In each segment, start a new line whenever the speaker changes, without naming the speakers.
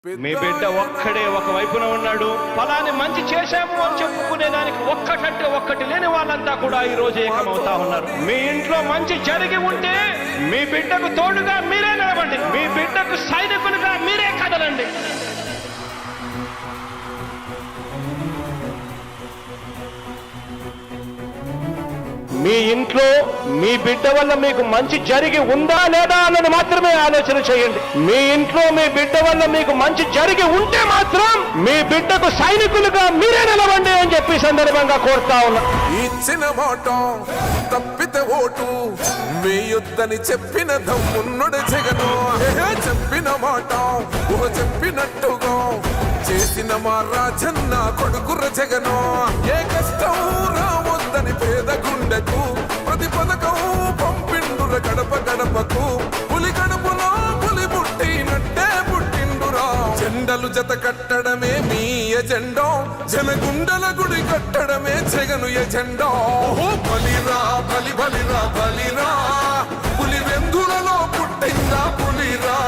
మీ బిడ్డ ఒక్కడే ఒక వైపున ఉన్నాడు. ఫలాన్ని మంచి చేశాము అని చెప్పుకునేదానికి ఒక్కటంటే ఒక్కటి లేని వాళ్ళంతా కూడా ఈ రోజు ఏకమవుతా ఉన్నారు. మీ ఇంట్లో మంచి జరిగి ఉంటే మీ బిడ్డకు తోడుగా మీరే నిలబండి. మీ బిడ్డకు సైనికులుగా మీరే కదలండి. మీ ఇంట్లో మీ బిడ్డ వల్ల మీకు మంచి జరిగి ఉందా లేదా అన్నది మాత్రమే ఆలోచన చేయండి. మీ ఇంట్లో మీ బిడ్డ వల్ల మీకు మంచి జరిగి ఉంటే మాత్రం మీ బిడ్డకు సైనికులుగా మీరే నిలవండి అని చెప్పి సందర్భంగా కోరుతా ఉన్నా.
ఇచ్చిన మాట తప్పితే ఓటు వేయొద్దని చెప్పిన దమ్మున్నడు జగను. చెప్పిన మాట చెప్పినట్టుగా చేసిన మా రాజన్న కొడుకుర జగను. ఏ కష్టం రావద్దని పేద గుండెకు ప్రతి పథకం పంపిండుర గడప గడపకు. పులి గడపలో పులి పుట్టినట్టే పుట్టిండురా. జెండలు జత కట్టడమే మీ ఎజెండా, జనగుండల గుడి కట్టడమే జగను ఎజెండా. బలిరా బలి బలిరా బలిరా, పులి వెందులలో పుట్టిందా పులిరా.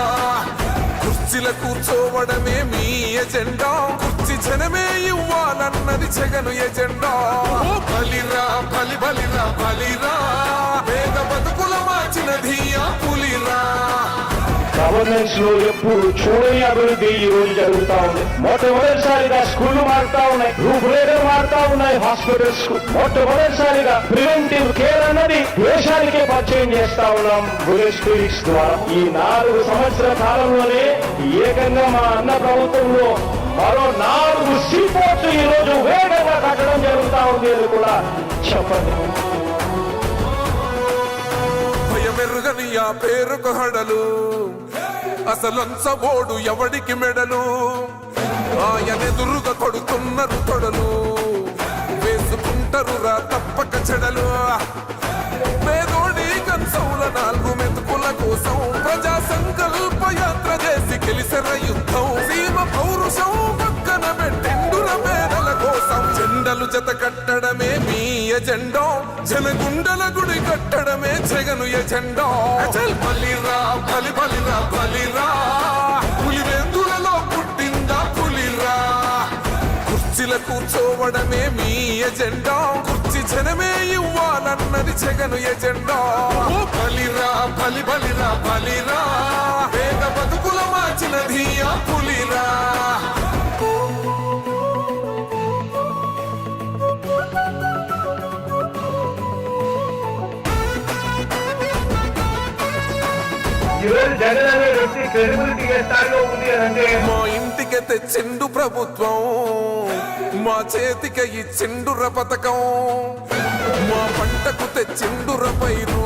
కుర్చీల కూర్చోవడమే మీ ఎజెండా, కుర్చీ జనమే ఇవ్వాలన్నది జగను ఎజెండా. బలిరా బలి బలిరా బలిరా, పేద బతుకుల మార్చినది ఆ పులిరా.
గవర్నెన్స్ లో ఎప్పుడు చూడని అభివృద్ధి ఈ రోజు జరుగుతా ఉంది. మొట్టమొదటిసారిగా స్కూళ్లు మారుతా ఉన్నాయి, రూపురేఖలు మారుతా ఉన్నాయి. హాస్పిటల్స్ మొట్టమొదటిసారిగా ప్రివెంటివ్ కేర్ అన్నది దేశానికే పరిచయం చేస్తా ఉన్నాం బుల్లెట్ క్లినిక్స్ ద్వారా. ఈ 4 సంవత్సరాల కాలంలోనే ఏకంగా మా అన్న ప్రభుత్వంలో మరో 4 సీపోర్ట్స్ ఈ రోజు వేగంగా కట్టడం జరుగుతా ఉంది అని కూడా చెప్పండి.
భయమెరుగని ఆ పేరుకు హడలు, అసలంచబోడు ఎవడికి మెడలు. ఆయనెదురుగా కొడుతున్నారు తొడలు, వేసుకుంటారు రా తప్పక చెడలు. పేదోడి కంచౌల 4 మెతుకుల కోసం ప్రజా సంకల్ప యాత్ర చేసి గెలిసిన యుద్ధం. సీమ పౌరుషం పక్కన పెట్టిండుర పేదల కోసం. జెండలు జత కట్టడమే మీ ఎజెండా, జనగుండల గుడి కట్టడమే జగను ఎజెండా. బలిరా బలి బలిరా బలిరా, పులి వెందులలో పుట్టిందా పులిరా. కుర్చీల కూర్చోవడమే మీ ఎజెండా, కుర్చీ జనమే ఇవ్వాలన్నది జగను ఎజెండా. బలిరా బలి బలిరా బలిరా, పేద బతుకుల మార్చినది ఆ పులిరా.
జగన్ అనే వ్యక్తి క్రెడిబిలిటీ ఏ స్థాయిలో ఉంది అంటే
మా ఇంటికి తెచ్చిండు ప్రభుత్వం, మా చేతికి ఇచ్చిండుర పథకం. మా పంటకు తెచ్చిండుర పైరు,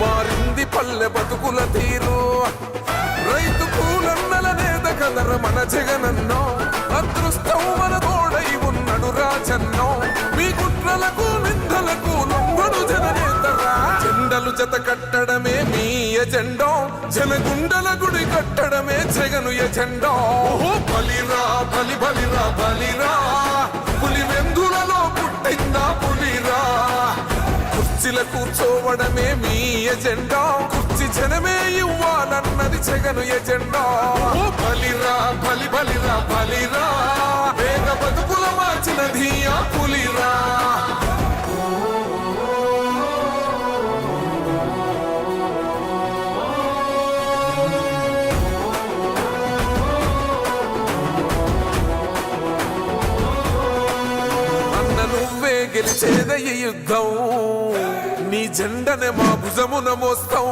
మారింది పల్లె బతుకుల తీరు. రైతు కూలన్నల నేత కదర మన జగనన్నో, అదృష్టం మన తోడై ఉన్నడు రాజన్నో. మీ కుట్రలకు నిందలకు లొంగడు జననేతరా. జెండలు జత కట్టడమే మీ ఎజెండా, జనగుండల గుడి కట్టడమే జగను ఎజెండా. బలిరా బలి బలిరా బలిరా, పులి వెందులలో పుట్టిందా పులిరా. కుర్చీల కూర్చోవడమే మీ ఎజెండా, కుర్చీ జనమే ఇవ్వాలన్నది జగను ఎజెండా. బలిరా బలి బలిరా బలిరా, పేద బతుకుల మార్చినది ఆ పులిరా. గెలిచేద ఈ యుద్ధం, నీ జెండనే మా భుజమున మోస్తాం.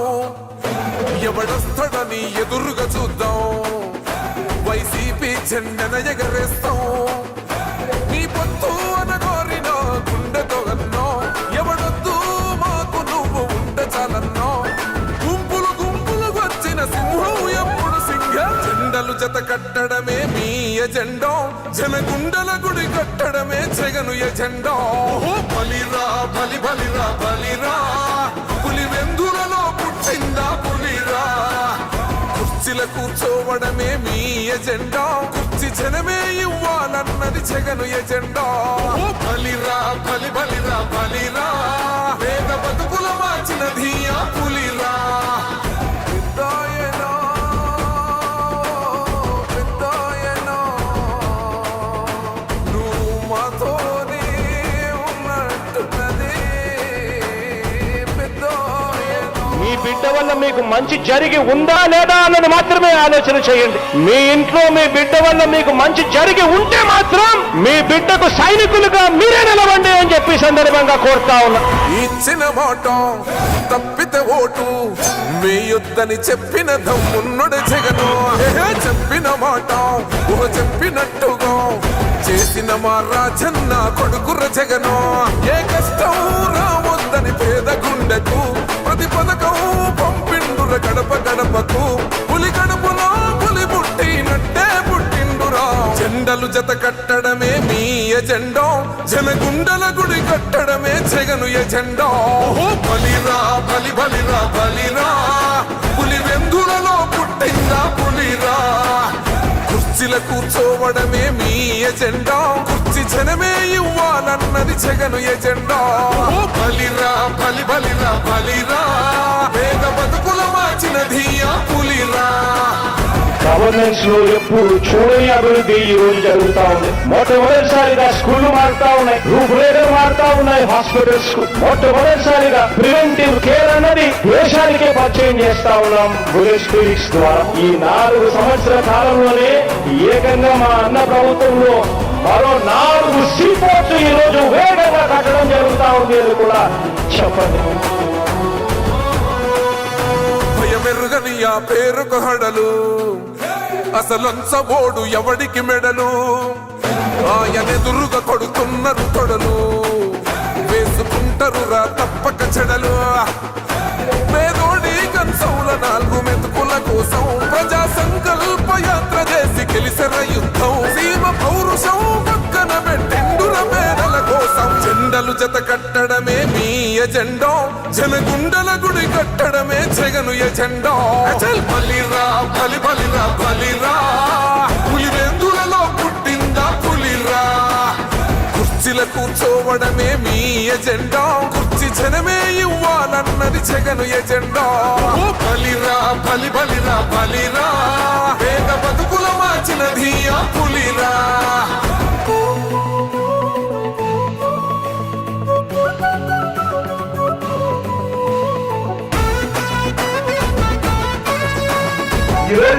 ఎవడొస్తాడని ఎదురుగా చూద్దాం, వైసీపీ జెండన ఎగరేస్తాం. నీ పొత్తు అనగోరిన గుండెతో అన్నో, ఎవడొద్దు మాకు నువ్వు ఉంటే చాలన్నో. గుంపులు గుంపులు వచ్చిన సింహం ఎప్పుడు సింహ. జెండలు జత కట్టడమే మీ ఎజెండా, జనగుండల గుడి కట్టడమే జగను ఎజెండా. బలిరా బలి బలిరా బలిరా, పులి వెందులలో పుట్టిందా పులిరా. కుర్చీల కూర్చోవడమే మీ ఎజెండా, కుర్చీ జనమే ఇవ్వాలన్నది జగను ఎజెండా. బలిరా బలి బలిరా బలిరా, పేద బతుకుల మార్చినది ఆ పులిరా.
బిడ్డ వల్ల మీకు మంచి జరిగి ఉందా లేదా అన్నది మాత్రమే ఆలోచన చేయండి. మీ ఇంట్లో మీ బిడ్డ వల్ల మీకు మంచి జరిగి ఉంటే మాత్రం మీ బిడ్డకు సైనికులుగా మీరే నిలవండి అని చెప్పి సందర్భంగా కోరుతా ఉన్నా.
ఇచ్చిన మాట తప్పితే ఓటు వేయొద్దని చెప్పిన దమ్మున్నడు జగను. చెప్పిన మాట చెప్పినట్టుగా చేసిన మా రాజన్న కొడుకుర జగను. ఏ కష్టం రావద్దని పేద గుండెకు ప్రతి పథకం పంపిండుర గడప గడపకు. పులి గడపలో పులి పుట్టినట్టే పుట్టిండురా. జెండలు జత కట్టడమే మీ ఎజెండా, జనగుండల గుడి కట్టడమే జగను ఎజెండా. బలిరా బలి బలిరా బలిరా, పులి వెందులలో పుట్టిందా పులిరా. కుర్చీల కూర్చోవడమే మీ ఎజెండా, కుర్చీ జనమే ఇవ్వాలన్నది జగను ఎజెండా. బలిరా బలి బలిరా బలిరా, పేద బతుకుల మార్చినది ఆ పులిరా.
గవర్నెన్స్ లో ఎప్పుడు చూడని అభివృద్ధి ఈ రోజు జరుగుతా ఉంది. మొట్టమొదటిసారిగా స్కూళ్లు మారుతా ఉన్నాయి, రూపురేఖలు మారుతా ఉన్నాయి, హాస్పిటల్స్ మొట్టమొదటిసారిగా ప్రివెంటివ్ కేర్ అన్నది దేశానికే పరిచయం చేస్తా ఉన్నాం బుల్లెట్ క్లినిక్స్ ద్వారా. ఈ 4 సంవత్సరాల కాలంలోనే ఏకంగా మా అన్న ప్రభుత్వంలో మరో 4 సీపోర్ట్స్ ఈ రోజు వేగంగా కట్టడం జరుగుతా ఉంది అని కూడా చెప్పండి.
భయమెరుగని ఆ పేరుకు హడలు, అసలంచబోడు ఎవడికి మెడలు. ఆయనెదురుగా కొడుతున్నారు తొడలు, వేసుకుంటారు రా తప్పక చెడలు. పేదోడి కన్సౌల 4 మెతుకుల కోసం ప్రజా సంకల్ప యాత్ర చేసి గెలిసెర యుద్ధం. సీమ పౌరుషం పక్కన పెట్టిండుల పేదల కోసం. జెండలు జత కట్టడమే మీ ఎజెండా, జనగుండల గుడి కట్టడమే జగను ఎజెండా. బలిరా బలి బలిరా బలిరా, పులి వెందులలో పుట్టిందా పులిరా. కుర్చీల కూర్చోవడమే మీ ఎజెండా, కుర్చీ జనమే ఇవ్వాలన్నది జగను ఎజెండా. బలిరా బలి బలిరా బలిరా, పేద బతుకుల మార్చినది ఆ పులిరా.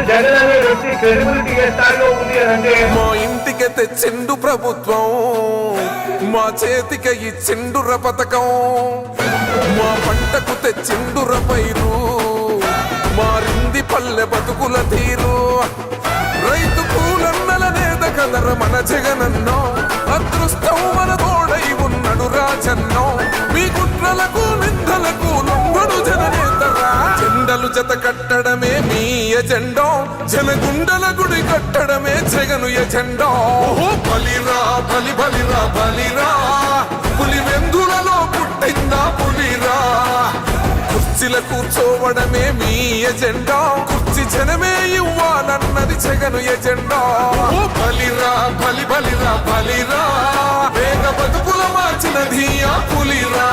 జగన్ అనే వ్యక్తి క్రెడిబిలిటీ ఏ స్థాయిలో ఉంది అంటే
మా ఇంటికి తెచ్చిండు ప్రభుత్వం, మా చేతికి ఇచ్చిండుర పథకం. మా పంటకు తెచ్చిండుర పైరు, మారింది పల్లె బతుకుల తీరు. రైతు కూలన్నల నేత కదర మన జగనన్నో, అదృష్టం మన తోడై ఉన్నడు రాజన్నో. మీ కుట్రలకు నిందలకు లొంగడు జననేతరా. జెండలు జత కట్టడమే మీ ఎజెండా, జనగుండల గుడి కట్టడమే జగను ఎజెండా. బలిరా బలి బలిరా బలిరా, పులి వెందులలో పుట్టిందా పులిరా. కుర్చీల కూర్చోవడమే మీ ఎజెండా, కుర్చీ జనమే ఇవ్వాలన్నది జగను ఎజెండా. బలిరా బలి బలిరా బలిరా, పేద బతుకుల మార్చినది ఆ పులిరా.